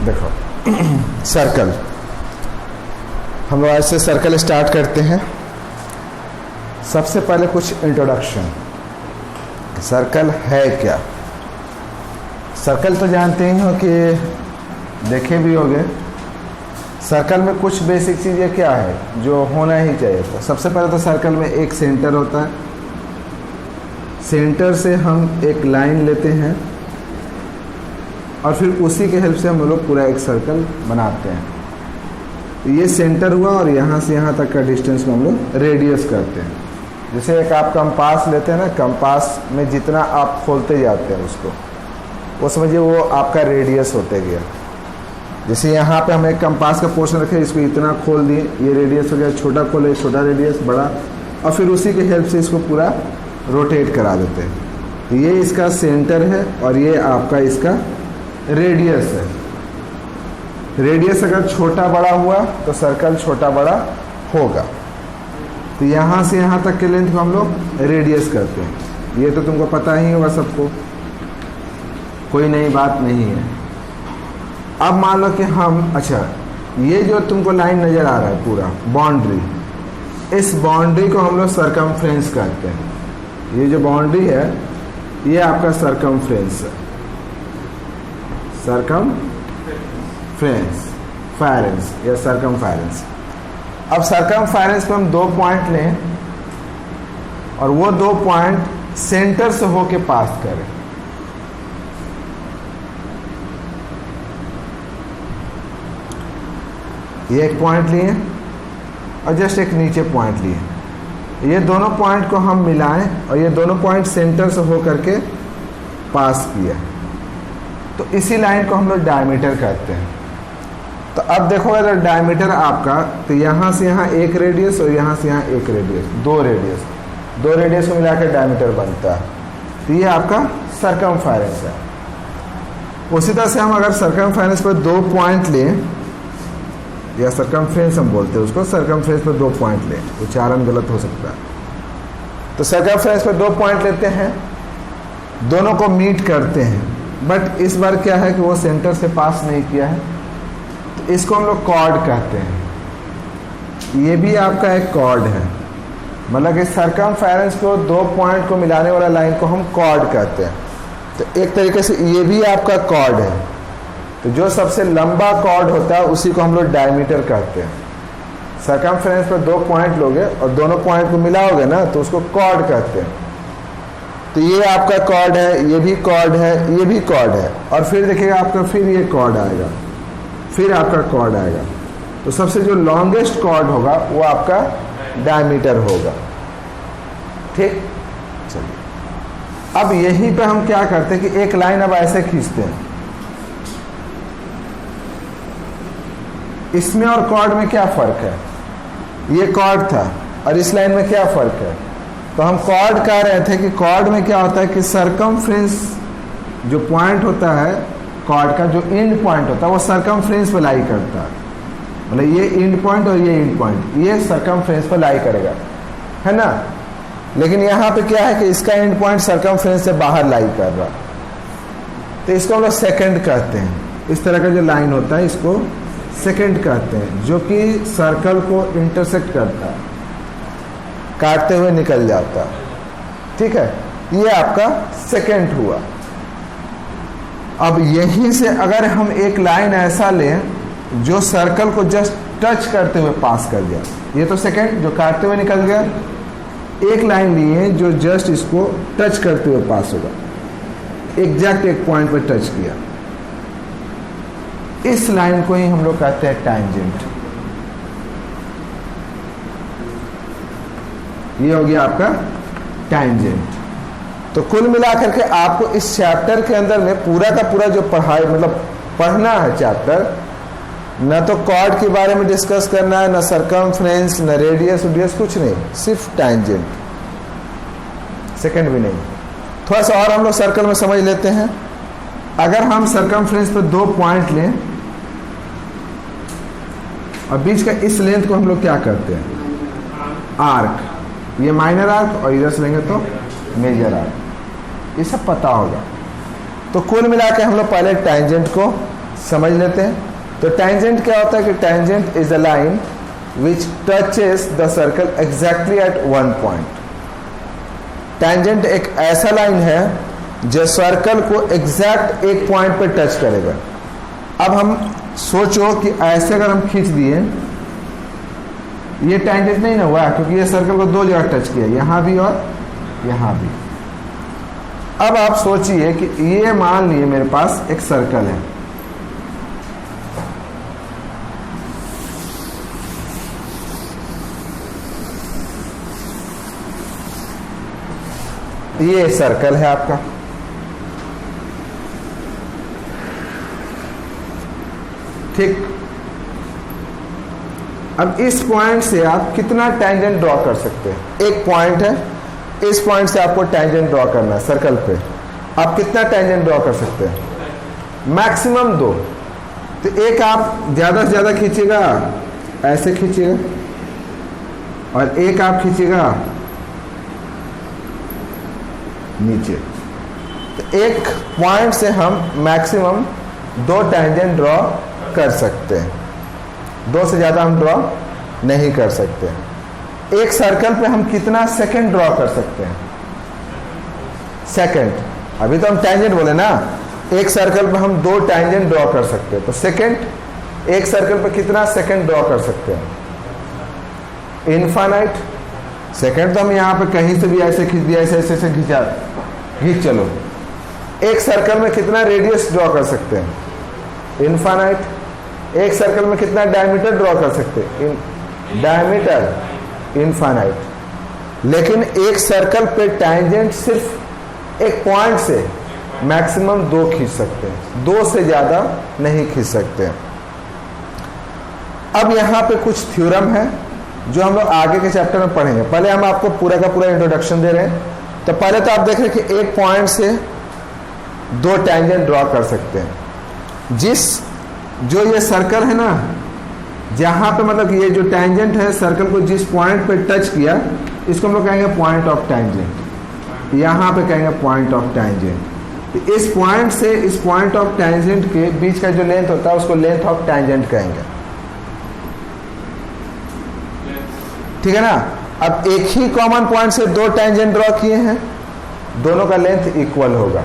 देखो सर्कल, हम लोग ऐसे सर्कल स्टार्ट करते हैं। सबसे पहले कुछ इंट्रोडक्शन, सर्कल है क्या। सर्कल तो जानते ही हो कि देखे भी होंगे। सर्कल में कुछ बेसिक चीज़ें क्या है जो होना ही चाहिए था। सबसे पहले तो सर्कल में एक सेंटर होता है, सेंटर से हम एक लाइन लेते हैं और फिर उसी के हेल्प से हम लोग पूरा एक सर्कल बनाते हैं। ये सेंटर हुआ और यहाँ से यहाँ तक का डिस्टेंस को हम लोग रेडियस करते हैं। जैसे एक आप कंपास लेते हैं ना, कंपास में जितना आप खोलते जाते हैं उसको, वो समझिए वो आपका रेडियस होते गया। जैसे यहाँ पे हम एक कंपास का पोर्शन रखे, इसको इतना खोल दिए, ये रेडियस हो गया, छोटा खोले, छोटा रेडियस, बड़ा, और फिर उसी के हेल्प से इसको पूरा रोटेट करा देते हैं। ये इसका सेंटर है और ये आपका इसका रेडियस है। रेडियस अगर छोटा बड़ा हुआ तो सर्कल छोटा बड़ा होगा। तो यहाँ से यहाँ तक के लेंथ को हम लोग रेडियस करते हैं। ये तो तुमको पता ही होगा सबको, कोई नई बात नहीं है। अब मान लो कि हम, अच्छा ये जो तुमको लाइन नज़र आ रहा है पूरा बाउंड्री, इस बाउंड्री को हम लोग सरकमफ्रेंस कहते हैं। ये जो बाउंड्री है ये आपका सरकमफ्रेंस है, सरकमफ्रेंस, फायरेंस या सरकमफायरेंस। अब सरकमफायरेंस पे हम 2 पॉइंट लें और वो 2 पॉइंट सेंटर से होके पास करें। ये एक पॉइंट लिए और जस्ट एक नीचे पॉइंट लिए। ये दोनों पॉइंट को हम मिलाएं और ये दोनों पॉइंट सेंटर से हो करके पास किया, तो इसी लाइन को हम लोग डायमीटर कहते हैं। तो अब देखो अगर डायमीटर आपका, तो यहाँ से यहाँ एक रेडियस और यहाँ से यहाँ एक रेडियस, दो रेडियस को मिलाकर डायमीटर बनता है। तो ये आपका सरकमफायरेंस है। उसी तरह से हम अगर सरकमफायरेंस पर 2 पॉइंट लें, या सरकमफ्रेंस हम बोलते हैं उसको, सरकमफ्रेंस पर 2 पॉइंट लें, उच्चारण गलत हो सकता है। तो सरकमफ्रेंस पर 2 पॉइंट लेते हैं, दोनों को मीट करते हैं, बट इस बार क्या है कि वो सेंटर से पास नहीं किया है, तो इसको हम लोग कॉर्ड कहते हैं। ये भी आपका एक कॉर्ड है, मतलब कि सरकमफेरेंस को 2 पॉइंट को मिलाने वाला लाइन को हम कॉर्ड कहते हैं। तो एक तरीके से ये भी आपका कॉर्ड है। तो जो सबसे लंबा कॉर्ड होता है उसी को हम लोग डायमीटर कहते हैं। सरकमफेरेंस पर 2 पॉइंट लोगे और दोनों पॉइंट को मिलाओगे ना, तो उसको कॉर्ड कहते हैं। तो ये आपका कॉर्ड है, ये भी कॉर्ड है, ये भी कॉर्ड है, और फिर देखिएगा आपका फिर ये कॉर्ड आएगा, फिर आपका कॉर्ड आएगा। तो सबसे जो लॉन्गेस्ट कॉर्ड होगा वो आपका डायमीटर होगा। ठीक, चलिए अब यहीं पे हम क्या करते हैं कि एक लाइन अब ऐसे खींचते हैं। इसमें और कॉर्ड में क्या फ़र्क है? ये कॉर्ड था और इस लाइन में क्या फ़र्क है? तो हम कॉर्ड कह रहे थे कि कॉर्ड में क्या होता है कि सरकमफ्रेंस जो पॉइंट होता है, कॉर्ड का जो एंड पॉइंट होता है वो सरकमफ्रेंस पर लाई करता है। मतलब ये एंड पॉइंट और ये एंड पॉइंट ये सरकमफ्रेंस पर लाई करेगा, है ना। लेकिन यहाँ पे क्या है कि इसका एंड पॉइंट सरकमफ्रेंस से बाहर लाई कर रहा, तो इसको हम लोग सेकेंड कहते हैं। इस तरह का जो लाइन होता है इसको सेकेंड कहते हैं, जो कि सर्कल को इंटरसेक्ट करता है, काटते हुए निकल जाता है। ठीक है, ये आपका सेकेंड हुआ। अब यहीं से अगर हम एक लाइन ऐसा लें जो सर्कल को जस्ट टच करते हुए पास कर दिया, ये तो सेकेंड जो काटते हुए निकल गया। एक लाइन लिए जो जस्ट इसको टच करते हुए पास होगा, एग्जैक्ट एक पॉइंट पर टच किया, इस लाइन को ही हम लोग कहते हैं टैंजेंट। ये हो गया आपका टैंजेंट। तो कुल मिलाकर के आपको इस चैप्टर के अंदर में पूरा का पूरा जो पढ़ाई, मतलब पढ़ना है चैप्टर, न तो कॉर्ड के बारे में डिस्कस करना है, न सरकमफ्रेंस, न रेडियस उडियस, कुछ नहीं, सिर्फ टैंजेंट, सेकंड भी नहीं। थोड़ा सा और हम लोग सर्कल में समझ लेते हैं। अगर हम सरकमफ्रेंस पर 2 पॉइंट लें और बीच का इस लेंथ को हम लोग क्या करते हैं? आर्क, ये माइनर आर्क, और इधर से लेंगे तो मेजर आर्क, ये सब पता होगा। तो कुल मिला के हम लोग पहले टैंजेंट को समझ लेते हैं। तो टेंजेंट क्या होता है कि tangent is a line which touches the circle exactly at one point. Tangent एक ऐसा लाइन है जो सर्कल को एग्जैक्ट एक पॉइंट पर टच करेगा। अब हम सोचो कि ऐसे अगर हम खींच दिए, ये टेंजेंट नहीं ना हुआ क्योंकि ये सर्कल को दो जगह टच किया, यहां भी और यहां भी। अब आप सोचिए कि ये मान लिए मेरे पास एक सर्कल है, ये सर्कल है आपका, ठीक। अब इस पॉइंट से आप कितना टेंजेंट ड्रॉ कर सकते हैं? एक पॉइंट है, इस पॉइंट से आपको टेंजेंट ड्रॉ करना है सर्कल पे। आप कितना टेंजेंट ड्रॉ कर सकते हैं? मैक्सिमम 2। तो एक आप ज्यादा से ज्यादा खींचिएगा, ऐसे खींचिएगा, और एक आप खींचिएगा नीचे। तो एक पॉइंट से हम मैक्सिमम 2 टेंजेंट ड्रॉ कर सकते हैं, 2 से ज्यादा हम ड्रॉ नहीं कर सकते। एक सर्कल पे हम कितना सेकंड ड्रॉ कर सकते हैं? सेकंड। अभी तो हम टेंजेंट बोले ना, एक सर्कल पे हम 2 टेंजेंट ड्रॉ कर सकते हैं, तो सेकंड, एक सर्कल पे कितना सेकंड ड्रॉ कर सकते हैं? इनफाइनाइट। सेकंड तो हम यहाँ पे कहीं से भी ऐसे खींच दिया, ऐसे ऐसे खींच चलो। एक सर्कल में कितना रेडियस ड्रॉ कर सकते हैं? इनफाइनाइट। एक सर्कल में कितना डायमीटर ड्रॉ कर सकते हैं? Diameter, infinite. लेकिन एक सर्कल पे टेंजेंट सिर्फ एक पॉइंट से मैक्सिमम 2 खींच सकते हैं, 2 से ज्यादा नहीं खींच सकते। अब यहां पे कुछ थ्योरम है जो हम लोग आगे के चैप्टर में पढ़ेंगे। पहले हम आपको पूरा का पूरा इंट्रोडक्शन दे रहे हैं। तो पहले तो आप देख रहे हैं कि एक पॉइंट से 2 टेंजेंट ड्रॉ कर सकते हैं। जो ये सर्कल है ना, जहां पे मतलब ये जो टेंजेंट है सर्कल को जिस पॉइंट पे टच किया, इसको हम लोग कहेंगे पॉइंट ऑफ टेंजेंट। यहां पे कहेंगे पॉइंट ऑफ टेंजेंट। इस पॉइंट से इस पॉइंट ऑफ टेंजेंट के बीच का जो लेंथ होता है उसको लेंथ ऑफ टेंजेंट कहेंगे, ठीक है ना। अब एक ही कॉमन पॉइंट से 2 टेंजेंट ड्रॉ किए हैं, दोनों का लेंथ इक्वल होगा,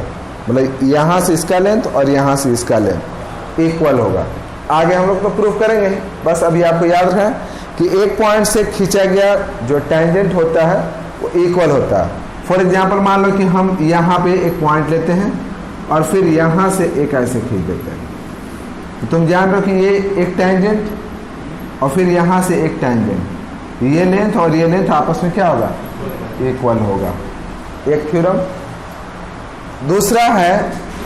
मतलब यहां से इसका लेंथ और यहां से इसका लेंथ इक्वल होगा। आगे हम लोग तो प्रूफ करेंगे, बस अभी आपको याद रहे कि एक पॉइंट से खींचा गया जो टेंजेंट होता है वो इक्वल होता है। फॉर एग्जांपल मान लो कि हम यहाँ पे एक पॉइंट लेते हैं और फिर यहाँ से एक ऐसे खींच देते हैं, तो तुम जान लो कि ये एक टेंजेंट और फिर यहाँ से एक टेंजेंट, ये लेंथ और ये लेंथ आपस में क्या होगा? इक्वल होगा। एक थ्योरम। दूसरा है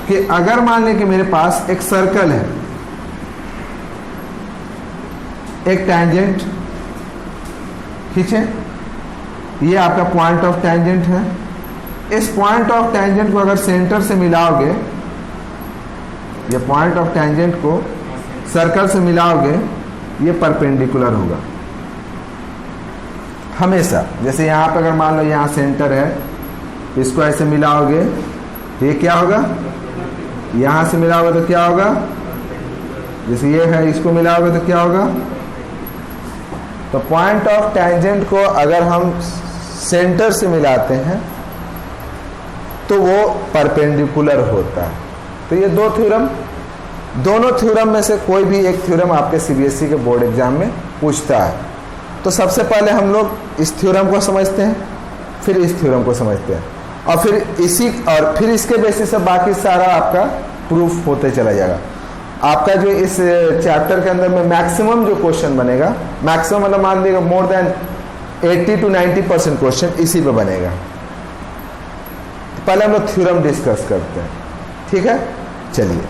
कि अगर मान लें कि मेरे पास एक सर्कल है, एक टेंजेंट खींचे, ये आपका पॉइंट ऑफ टेंजेंट है। इस पॉइंट ऑफ टेंजेंट को अगर सेंटर से मिलाओगे, ये पॉइंट ऑफ टेंजेंट को सर्कल से मिलाओगे, ये परपेंडिकुलर होगा हमेशा। जैसे यहाँ पे अगर मान लो यहाँ सेंटर है, इसको ऐसे मिलाओगे तो ये क्या होगा? यहाँ से मिलाओगे तो क्या होगा? जैसे ये है, इसको मिलाओगे तो क्या होगा? तो पॉइंट ऑफ टेंजेंट को अगर हम सेंटर से मिलाते हैं तो वो परपेंडिकुलर होता है। तो ये 2 थ्योरम, दोनों थ्योरम में से कोई भी एक थ्योरम आपके सीबीएसई के बोर्ड एग्जाम में पूछता है। तो सबसे पहले हम लोग इस थ्योरम को समझते हैं, फिर इस थ्योरम को समझते हैं, और फिर इसके बेसिस से बाकी सारा आपका प्रूफ होते चला जाएगा। आपका जो इस चैप्टर के अंदर में मैक्सिमम जो क्वेश्चन बनेगा, मैक्सिमम मतलब मान लीजिए मोर देन 80 to 90% क्वेश्चन इसी पे बनेगा। तो पहले हम लोग थ्योरम डिस्कस करते हैं, ठीक है? चलिए,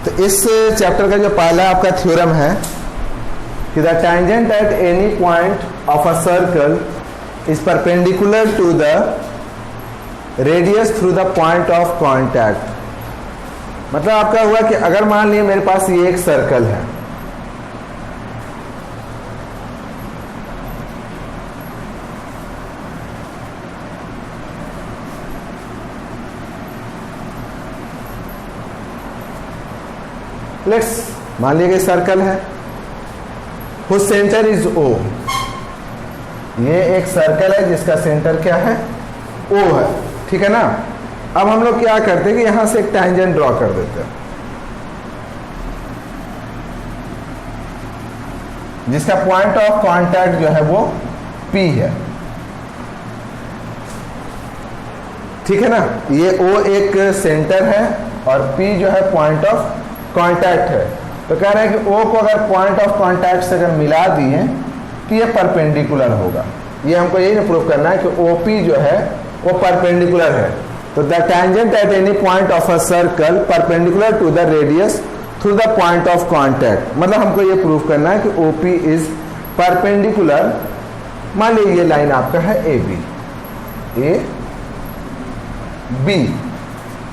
तो इस चैप्टर का जो पहला आपका थ्योरम है कि the tangent at any point of a circle is perpendicular to the radius through the point of contact. मतलब आपका हुआ कि अगर मान लिया मेरे पास ये एक सर्कल है, लेट्स मान लीजिए सर्कल है, हुज सेंटर इज ओ। ये एक सर्कल है जिसका सेंटर क्या है, ओ है, ठीक है ना। अब हम लोग क्या करते हैं कि यहां से एक टैंजेंट ड्रॉ कर देते हैं जिसका पॉइंट ऑफ कांटेक्ट जो है वो P है, ठीक है ना। ये O एक सेंटर है और P जो है पॉइंट ऑफ कांटेक्ट है। तो कह रहे हैं कि O को अगर पॉइंट ऑफ कांटेक्ट से अगर मिला दिए तो ये परपेंडिकुलर होगा। ये हमको यही प्रूव करना है कि OP जो है वो परपेंडिकुलर है। तो the tangent at any point of a circle perpendicular to the radius through the point of contact, मतलब हमको ये प्रूव करना है कि OP इज परपेंडिकुलर। मान लीजिए ये लाइन आपका है AB,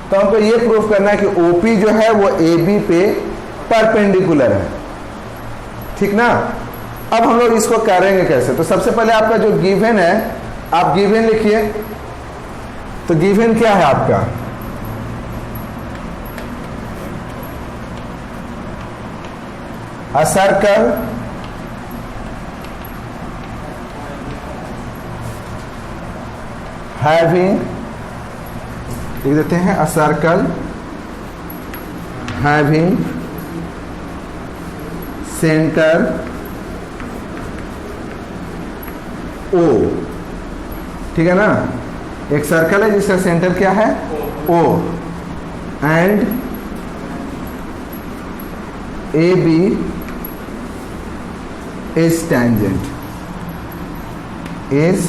तो हमको ये प्रूव करना है कि OP जो है वो AB पे परपेंडिकुलर है, ठीक ना। अब हम लोग इसको करेंगे कैसे, तो सबसे पहले आपका जो गिवन है आप गिवन लिखिए। तो गिवन क्या है आपका, a circle having, लिख देते हैं a circle having center O, ठीक है ना। एक सर्कल है जिसका सेंटर क्या है O, and AB is tangent, is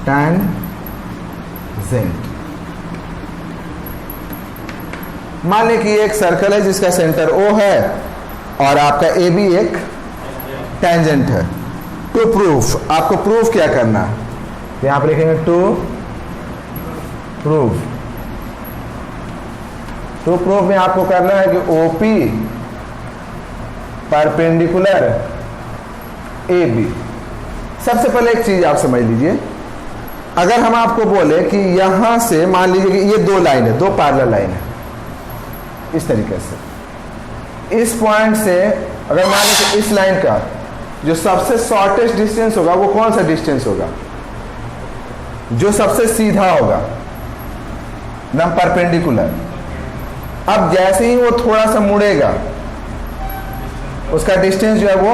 tangent। मान लें कि ये एक सर्कल है जिसका सेंटर O है और आपका AB एक टेंजेंट है। टू प्रूफ, आपको प्रूफ क्या करना है, यहां पर लिखेंगे टू प्रूफ। टू प्रूफ में आपको करना है कि OP परपेंडिकुलर AB। सबसे पहले एक चीज आप समझ लीजिए, अगर हम आपको बोले कि यहां से मान लीजिए कि ये दो लाइन है, दो पैरेलल लाइन है, इस तरीके से इस पॉइंट से अगर मान लीजिए इस लाइन का जो सबसे शॉर्टेस्ट डिस्टेंस होगा वो कौन सा डिस्टेंस होगा, जो सबसे सीधा होगा ना, परपेंडिकुलर। अब जैसे ही वो थोड़ा सा मुड़ेगा उसका डिस्टेंस जो है वो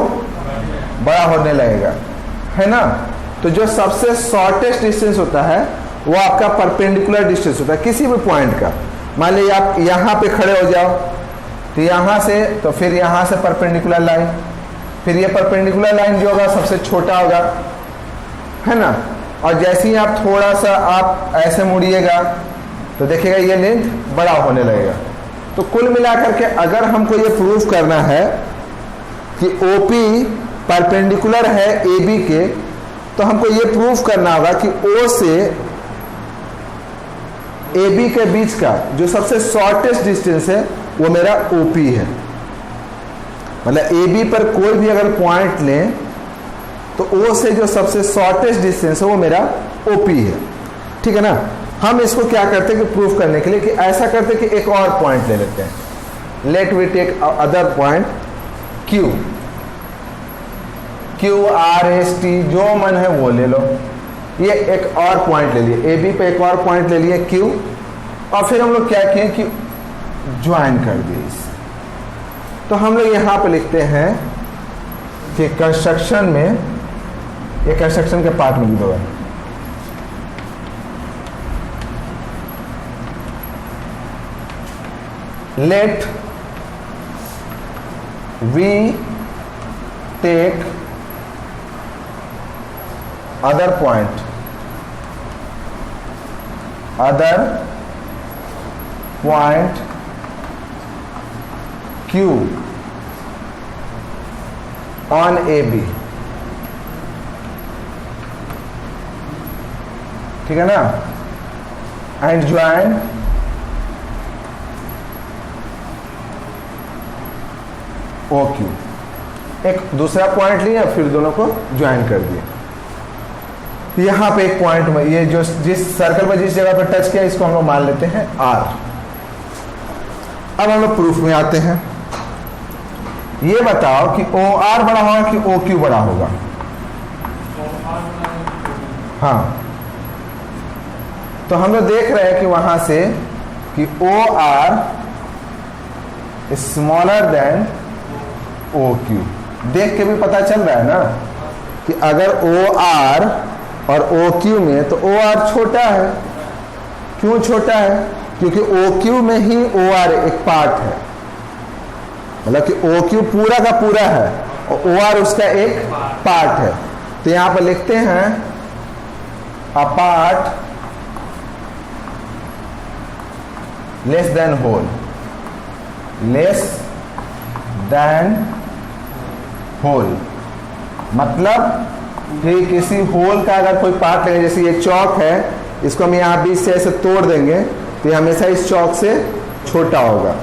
बड़ा होने लगेगा, है ना। तो जो सबसे शॉर्टेस्ट डिस्टेंस होता है वो आपका परपेंडिकुलर डिस्टेंस होता है किसी भी पॉइंट का। मान लीजिए आप यहां पे खड़े हो जाओ तो यहां से, तो फिर यहां से परपेंडिकुलर लाइन, फिर ये परपेंडिकुलर लाइन जो होगा सबसे छोटा होगा, है ना। और जैसे ही आप थोड़ा सा आप ऐसे मुड़िएगा तो देखिएगा ये लेंथ बड़ा होने लगेगा। तो कुल मिलाकर के अगर हमको ये प्रूफ करना है कि OP परपेंडिकुलर है AB के, तो हमको ये प्रूफ करना होगा कि O से AB के बीच का जो सबसे शॉर्टेस्ट डिस्टेंस है वो मेरा OP है। मतलब AB पर कोई भी अगर पॉइंट लें तो O से जो सबसे शॉर्टेस्ट डिस्टेंस है वो मेरा OP है, ठीक है ना। हम इसको क्या करते हैं कि प्रूफ करने के लिए कि ऐसा करते हैं कि एक और पॉइंट ले लेते हैं। Let we take other point Q, QRST जो मन है वो ले लो। ये एक और पॉइंट ले लिए, AB पे एक और पॉइंट ले लिए Q, और फिर हम लोग क्या किए कि ज्वाइन कर दिए इसे। तो हम लोग यहाँ पे लिखते हैं कि कंस्ट्रक्शन में, ये कंस्ट्रक्शन के पार्ट में लिखा हुआ है, let we take other point, Q on AB, ठीक है ना, and join OQ। एक दूसरा पॉइंट लिया फिर दोनों को ज्वाइन कर दिया। यहां पे एक पॉइंट में ये जो जिस सर्कल पर जिस जगह पर टच किया इसको हम लोग मान लेते हैं R। अब हम लोग प्रूफ में आते हैं। ये बताओ कि OR बड़ा होगा कि OQ बड़ा होगा? हाँ, तो हम लोग देख रहे हैं कि वहां से कि OR स्मॉलर देन OQ। देख के भी पता चल रहा है ना कि अगर OR और OQ में, तो OR छोटा है। क्यों छोटा है? क्योंकि OQ में ही OR एक पार्ट है, मतलब कि OQ पूरा का पूरा है और OR उसका एक पार्ट है। तो यहां पर लिखते हैं a part less than whole, less than whole मतलब कि किसी होल का अगर कोई पार्ट लेंगे, जैसे ये चौक है, इसको हम यहाँ बीच से ऐसे तोड़ देंगे तो ये हमेशा इस चौक से छोटा होगा।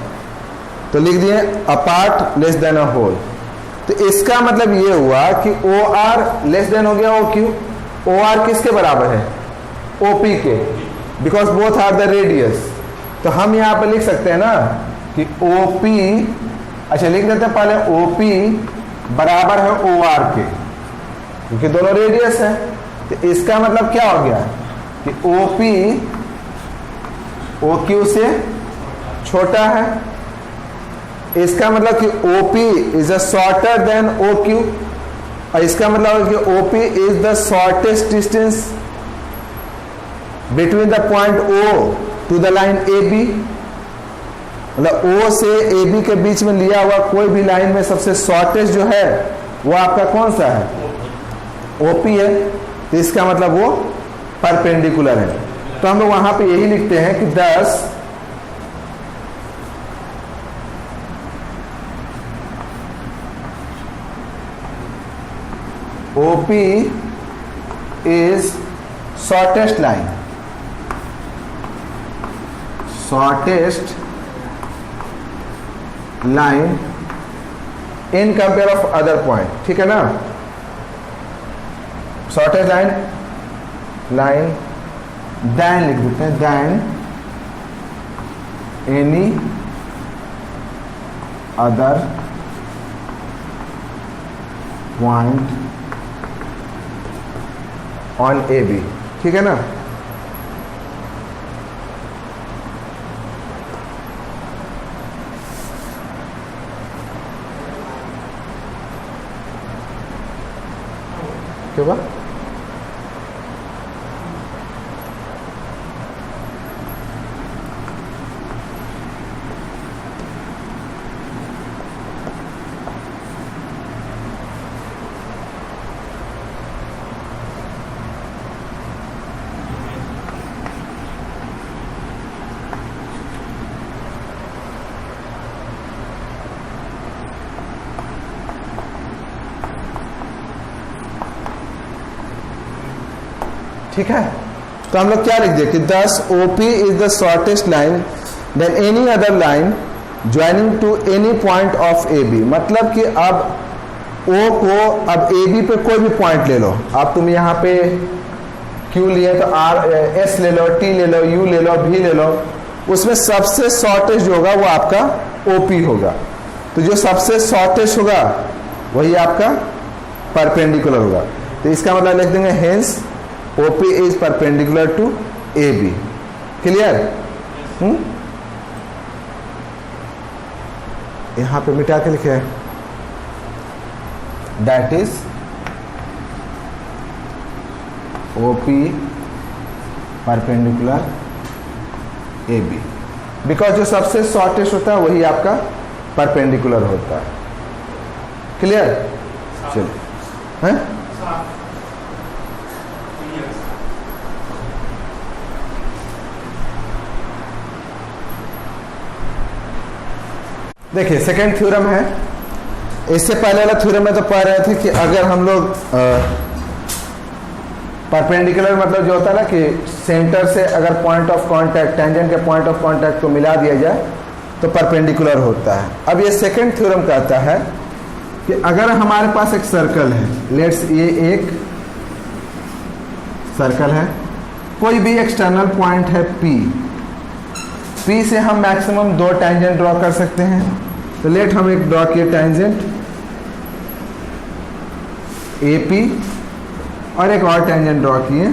तो लिख दिए a part less than a whole. तो इसका मतलब ये हुआ कि OR लेस देन हो गया OQ। OR किसके बराबर है? OP के, because both are the radius. तो हम यहाँ पर लिख सकते हैं ना कि OP, अच्छा लिख देते हैं पहले, OP बराबर है OR के, क्योंकि दोनों रेडियस है। तो इसका मतलब क्या हो गया कि OP OQ से छोटा है। इसका मतलब कि OP is a shorter than OQ, और इसका मतलब है कि OP is the shortest distance between the point O to the line AB। मतलब O से AB के बीच में लिया हुआ कोई भी लाइन में सबसे शॉर्टेस्ट जो है वो आपका कौन सा है? OP है। तो इसका मतलब वो परपेंडिकुलर है। तो हम लोग वहां पे यही लिखते हैं कि 10 OP is shortest line, shortest line in compare of other point। ठीक है ना? shortest line than लिख देते हैं, than any other point on AB। ठीक है ना? क्या हुआ? ठीक है? तो हम लोग क्या लिख दिए कि 10 OP is the shortest line than any other line joining to any point of AB। मतलब कि अब O को, अब AB पे कोई भी पॉइंट ले लो। अब तुम यहाँ पे Q लिए तो S ले लो, T ले लो, U ले लो, V ले लो, उसमें सबसे शॉर्टेस्ट जो होगा वो आपका OP होगा। तो जो सबसे शॉर्टेस्ट होगा वही आपका परपेंडिकुलर होगा। तो इसका मतलब लिख देंगे hence OP is perpendicular to AB। Clear? यहां पे मिटा के लिखे हैं that is OP perpendicular AB, because जो सबसे शॉर्टेस्ट होता है वही आपका परपेंडिकुलर होता है। क्लियर? चलो, हैं? देखिए सेकेंड थ्योरम है। इससे पहले वाला थ्योरम में तो पढ़ रहे थे कि अगर हम लोग परपेंडिकुलर मतलब जो होता है ना कि सेंटर से अगर पॉइंट ऑफ कांटेक्ट, टेंजेंट के पॉइंट ऑफ कांटेक्ट को मिला दिया जाए तो परपेंडिकुलर होता है। अब ये सेकेंड थ्योरम कहता है कि अगर हमारे पास एक सर्कल है, लेट्स ये एक सर्कल है, कोई भी एक्सटर्नल पॉइंट है P, P से हम मैक्सिमम 2 टेंजेंट ड्रॉ कर सकते हैं। तो लेट हम एक ड्रॉ किए टेंजेंट AP और एक और टेंजेंट ड्रॉ किए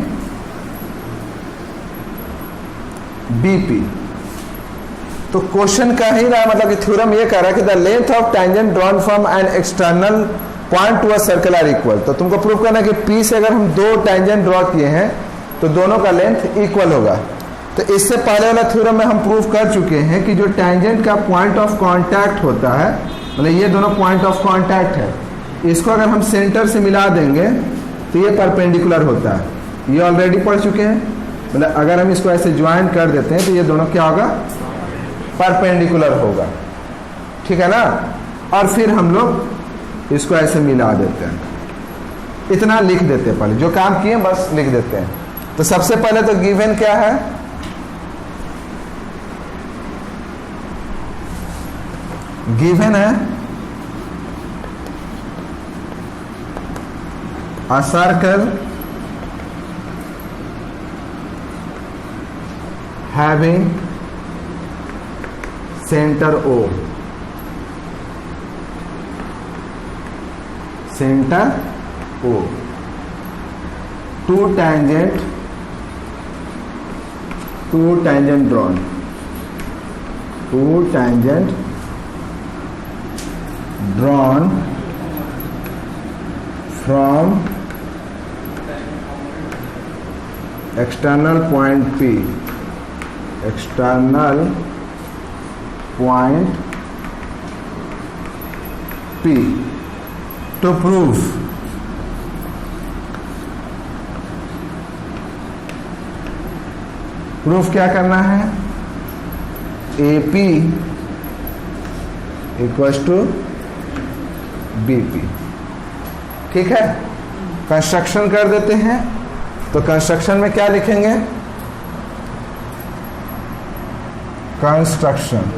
BP। तो क्वेश्चन का ही रहा, मतलब कि थ्योरम ये कह रहा है कि the length of tangent drawn from an external point to a circle are equal. तो तुमको प्रूव करना है कि P से अगर हम 2 टेंजेंट ड्रॉ किए हैं तो दोनों का लेंथ इक्वल होगा। तो इससे पहले वाला थ्योरम में हम प्रूव कर चुके हैं कि जो टेंजेंट का पॉइंट ऑफ कांटेक्ट होता है, मतलब ये दोनों पॉइंट ऑफ कांटेक्ट है, इसको अगर हम सेंटर से मिला देंगे तो ये परपेंडिकुलर होता है। ये ऑलरेडी पढ़ चुके हैं, मतलब अगर हम इसको ऐसे ज्वाइन कर देते हैं तो ये दोनों क्या होगा, परपेंडिकुलर होगा, ठीक है ना। और फिर हम लोग इसको ऐसे मिला देते हैं, इतना लिख देते हैं, पहले जो काम किए बस लिख देते हैं। तो सबसे पहले तो गिवन क्या है, गिवन है a circle having center O, center O, 2 tangent drawn, 2 tangent drawn from external point P, external point P to prove proof क्या करना है, AP इक्वल्स टू BP, ठीक है। कंस्ट्रक्शन कर देते हैं, तो कंस्ट्रक्शन में क्या लिखेंगे, कंस्ट्रक्शन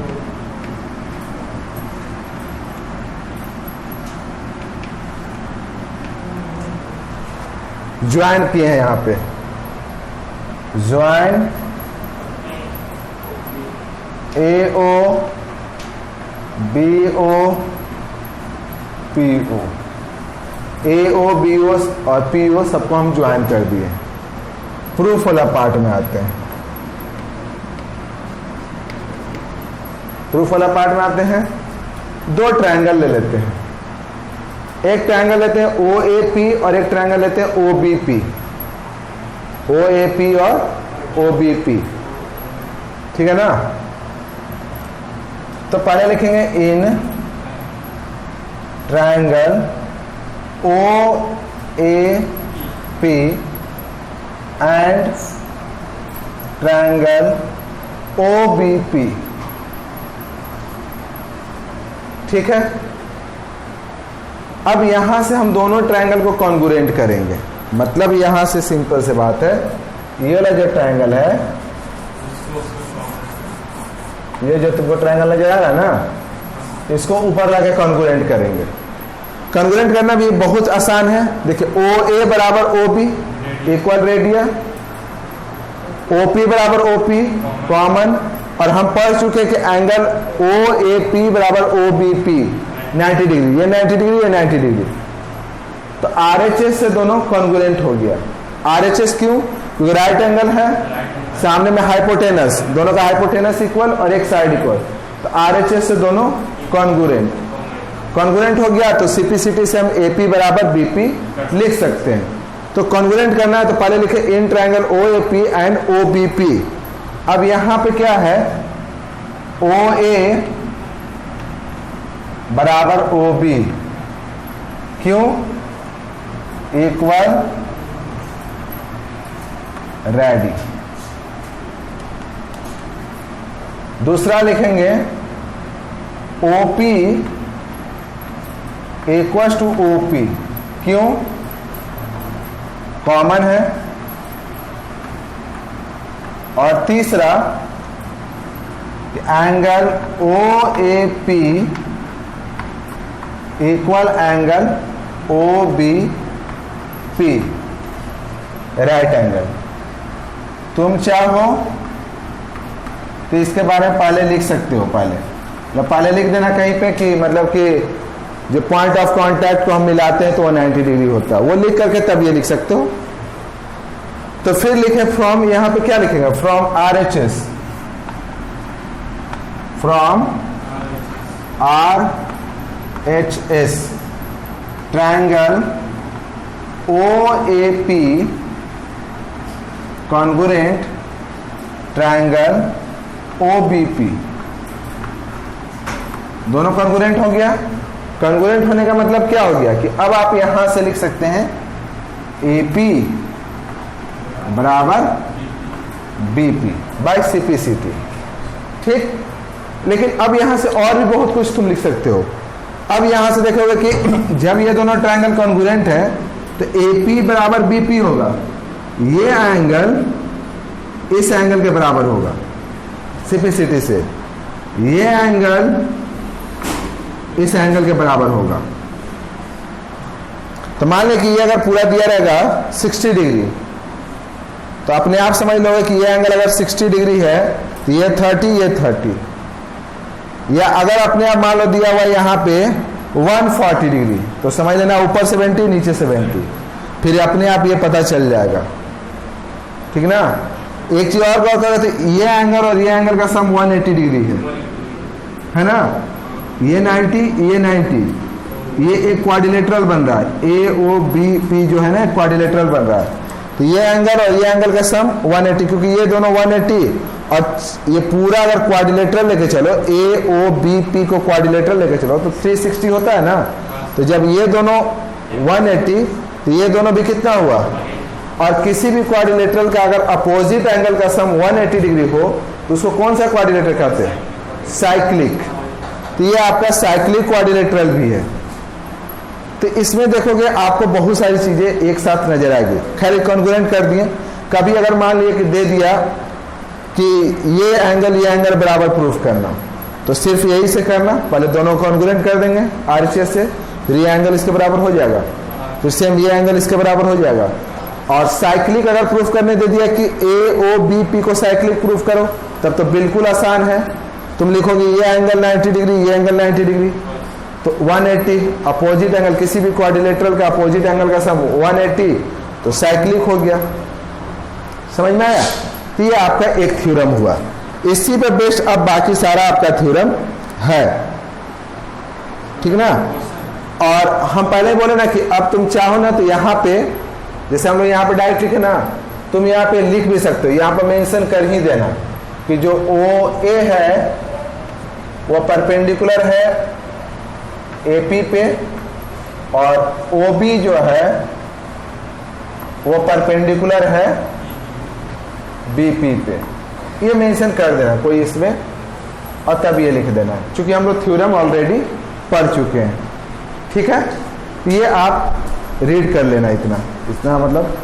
ज्वाइन किए हैं, यहां पे join AO BO PO, AO BO और PO सबको हम ज्वाइन कर दिए। प्रूफ वाला पार्ट में आते हैं, प्रूफ वाला पार्ट में आते हैं। 2 ट्रायंगल ले लेते हैं, एक ट्रायंगल लेते हैं OAP और एक ट्रायंगल लेते हैं OBP, OAP और OBP, ठीक है ना। तो पहले लिखेंगे in triangle OAP and triangle OBP, ठीक है। अब यहां से हम दोनों ट्रायंगल को कॉन्ग्रुएंट करेंगे, मतलब यहां से सिंपल से बात है, ये वाला जो ट्रायंगल है, ये जो तुमको ट्रायंगल नजर आ रहा है ना, इसको ऊपर लाके कॉन्ग्रुएंट करेंगे। कॉन्ग्रुएंट करना भी बहुत आसान है। देखिए OA बराबर OB इक्वल रेडियस, OP बराबर OP कॉमन, और हम पढ़ चुके कि एंगल OAP बराबर OBP 90 डिग्री, ये 90 डिग्री, ये 90 डिग्री। तो RHS से दोनों कॉन्ग्रुएंट हो गया। RHS क्यों, क्योंकि राइट एंगल है, सामने में हाइपोटेनस, दोनों का हाइपोटेनस इक्वल और एक साइड इक्वल, तो RHS से दोनों कॉन्ग्रुएंट, कॉन्ग्रुएंट हो गया। तो सिंपलिसिटी से हम AP बराबर BP लिख सकते हैं। तो कॉन्ग्रुएंट करना है तो पहले लिखे in triangle OAP and OBP। अब यहां पे क्या है, OA बराबर OB, क्यों, इक्वल रेडी। दूसरा लिखेंगे OP इक्वल टू OP, क्यों, कॉमन है। और तीसरा angle OAP equal angle OBP, right angle. तुम चाहो तो इसके बारे में पहले लिख सकते हो, पहले लिख देना कहीं पे कि मतलब कि जो पॉइंट ऑफ कांटेक्ट को हम मिलाते हैं तो वो 90 डिग्री होता है, वो लिख करके तब ये लिख सकते हो। तो फिर लिखे फ्रॉम, यहां पे क्या लिखेगा, from RHS, from RHS triangle OAP congruent triangle OBP, दोनों कॉन्गुरेंट हो गया। कॉन्गुरेंट होने का मतलब क्या हो गया कि अब आप यहां से लिख सकते हैं AP बराबर BP बाई CPCT, ठीक। लेकिन अब यहां से और भी बहुत कुछ तुम लिख सकते हो। अब यहां से देखोगे कि जब ये दोनों ट्रायंगल कॉन्गुरेंट है तो AP बराबर BP होगा, ये एंगल इस एंगल के बराबर होगा CPCT से, ये एंगल इस एंगल के बराबर होगा। तो मान लें कि ये अगर पूरा दिया रहेगा 60 डिग्री, तो अपने आप समझ लोगे कि ये एंगल अगर 60 डिग्री है तो ये 30, ये 30, या अगर अपने आप मान लो दिया हुआ यहाँ पे 140 डिग्री, तो समझ लेना ऊपर 70 नीचे 70, फिर अपने आप ये पता चल जाएगा, ठीक ना। एक चीज और गौर करो, तो ये एंगल और ये एंगल का सम 180 डिग्री है ना, ये 90, ये 90, ये एक क्वाड्रिलेटरल बन रहा है, AOBP जो है ना क्वाड्रिलेटरल बन रहा है। तो ये एंगल और ये एंगल का सम 180, क्योंकि ये दोनों 180 और ये पूरा अगर क्वाड्रिलेटरल लेके चलो, AOBP को क्वाड्रिलेटरल लेके चलो तो 360 होता है ना। तो जब ये दोनों 180 तो ये दोनों भी कितना हुआ, और किसी भी क्वाड्रिलेटरल का अगर अपोजिट एंगल का सम 180 डिग्री हो तो उसको कौन सा क्वाड्रिलेटर कहते हैं, साइक्लिक। तो ये आपका साइक्लिक क्वाड्रिलेटरल भी है। तो इसमें देखोगे आपको बहुत सारी चीजें एक साथ नजर आएगी। खैर कॉन्ग्रुएंट कर दिए, कभी अगर मान लिया कि दे दिया कि ये एंगल बराबर प्रूफ करना, तो सिर्फ यही से करना, पहले दोनों कॉन्ग्रुएंट कर देंगे RHS से, फिर ये एंगल इसके बराबर हो जाएगा, फिर सेम ये एंगल इसके बराबर हो जाएगा। और साइक्लिक अगर प्रूफ करने दे दिया कि AOBP को साइक्लिक प्रूफ करो, तब तो बिल्कुल आसान है। तुम लिखोगे ये एंगल 90 डिग्री, ये एंगल 90 डिग्री, तो 180 अपोजिट एंगल, किसी भी क्वाड्रिलेटरल का अपोजिट एंगल का सम 180, तो साइक्लिक हो गया। समझ में आया? तो ये आपका एक थ्योरम हुआ। इसी पे बेस्ड अब बाकी सारा आपका थ्योरम है, ठीक ना। और हम पहले बोले ना कि अब तुम चाहो ना तो यहाँ पे, जैसे हम लोग यहाँ पे डायरेक्ट लिखे ना, तुम यहाँ पे लिख भी सकते हो, यहाँ पे मेंशन कर ही देना कि जो OA है वो परपेंडिकुलर है AP पे, और OB जो है वो परपेंडिकुलर है BP पे। ये मेंशन कर देना कोई इसमें, और तब ये लिख देना, क्योंकि हम लोग थ्योरम ऑलरेडी पढ़ चुके हैं, ठीक है। ये आप रीड कर लेना, इतना मतलब